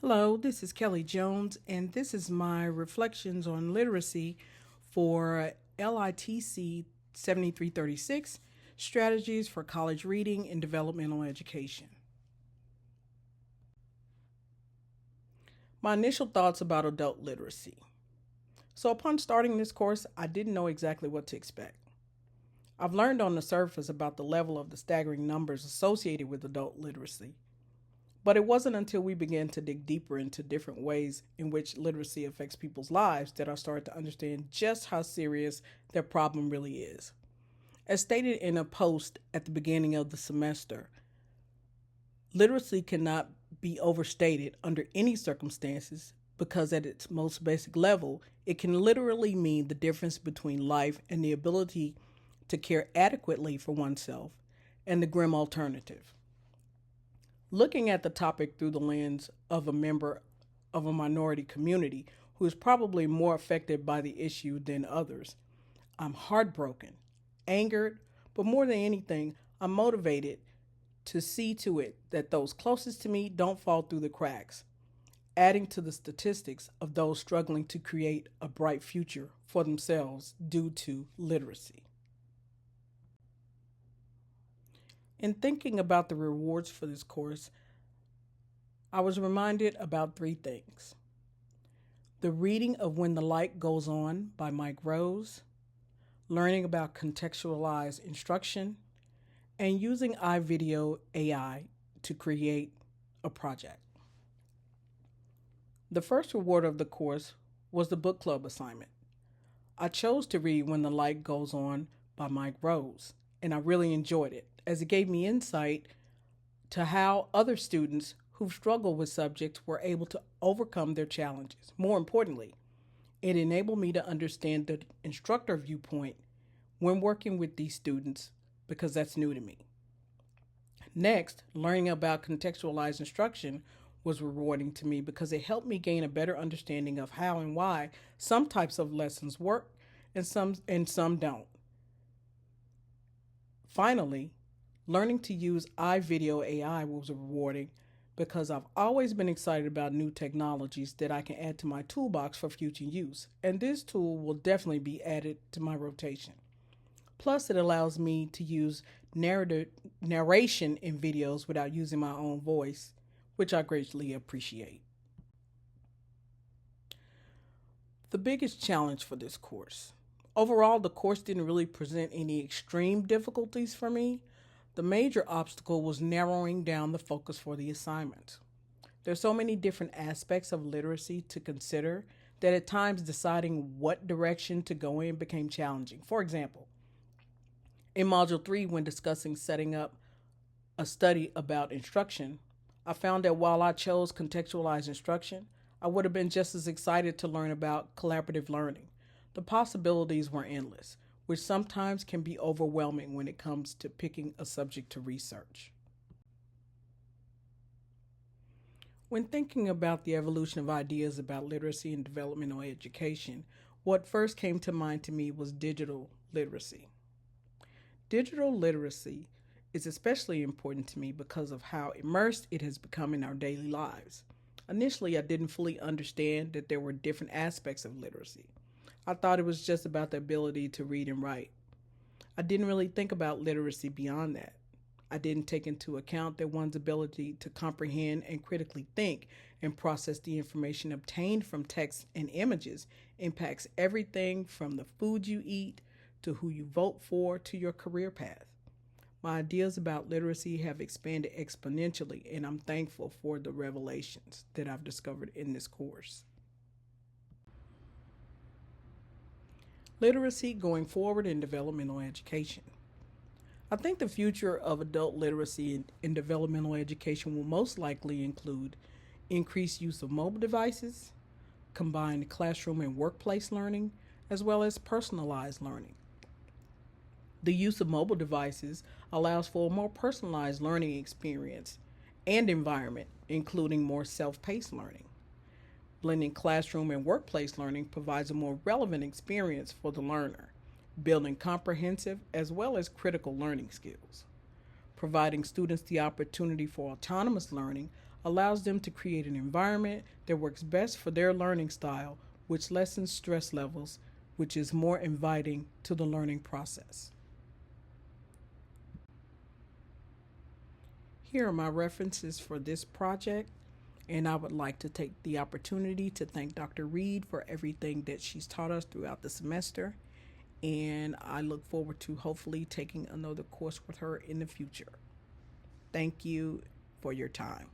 Hello, this is Kelly Jones, and this is my reflections on literacy for LITC 7336 Strategies for College Reading and Developmental Education. My initial thoughts about adult literacy. So, upon starting this course, I didn't know exactly what to expect. I've learned on the surface about the level of the staggering numbers associated with adult literacy. But it wasn't until we began to dig deeper into different ways in which literacy affects people's lives that I started to understand just how serious their problem really is. As stated in a post at the beginning of the semester, literacy cannot be overstated under any circumstances because, at its most basic level, it can literally mean the difference between life and the ability to care adequately for oneself and the grim alternative. Looking at the topic through the lens of a member of a minority community who is probably more affected by the issue than others, I'm heartbroken, angered, but more than anything, I'm motivated to see to it that those closest to me don't fall through the cracks, adding to the statistics of those struggling to create a bright future for themselves due to literacy. In thinking about the rewards for this course, I was reminded about three things: the reading of When the Light Goes On by Mike Rose, learning about contextualized instruction, and using iVideo AI to create a project. The first reward of the course was the book club assignment. I chose to read When the Light Goes On by Mike Rose, and I really enjoyed it as it gave me insight to how other students who've struggled with subjects were able to overcome their challenges. More importantly, it enabled me to understand the instructor viewpoint when working with these students because that's new to me. Next, learning about contextualized instruction was rewarding to me because it helped me gain a better understanding of how and why some types of lessons work and some don't. Finally, learning to use iVideo AI was rewarding because I've always been excited about new technologies that I can add to my toolbox for future use, and this tool will definitely be added to my rotation. Plus, it allows me to use narration in videos without using my own voice, which I greatly appreciate. The biggest challenge for this course. Overall, the course didn't really present any extreme difficulties for me. The major obstacle was narrowing down the focus for the assignment. There's so many different aspects of literacy to consider that at times deciding what direction to go in became challenging. For example, in Module 3, when discussing setting up a study about instruction, I found that while I chose contextualized instruction, I would have been just as excited to learn about collaborative learning. The possibilities were endless, which sometimes can be overwhelming when it comes to picking a subject to research. When thinking about the evolution of ideas about literacy and developmental education, what first came to mind to me was digital literacy. Digital literacy is especially important to me because of how immersed it has become in our daily lives. Initially, I didn't fully understand that there were different aspects of literacy. I thought it was just about the ability to read and write. I didn't really think about literacy beyond that. I didn't take into account that one's ability to comprehend and critically think and process the information obtained from text and images impacts everything from the food you eat to who you vote for to your career path. My ideas about literacy have expanded exponentially, and I'm thankful for the revelations that I've discovered in this course. Literacy going forward in developmental education. I think the future of adult literacy in developmental education will most likely include increased use of mobile devices, combined classroom and workplace learning, as well as personalized learning. The use of mobile devices allows for a more personalized learning experience and environment, including more self paced learning. Blending classroom and workplace learning provides a more relevant experience for the learner, building comprehensive as well as critical learning skills. Providing students the opportunity for autonomous learning allows them to create an environment that works best for their learning style, which lessens stress levels, which is more inviting to the learning process. Here are my references for this project, and I would like to take the opportunity to thank Dr. Reed for everything that she's taught us throughout the semester, and I look forward to hopefully taking another course with her in the future. Thank you for your time.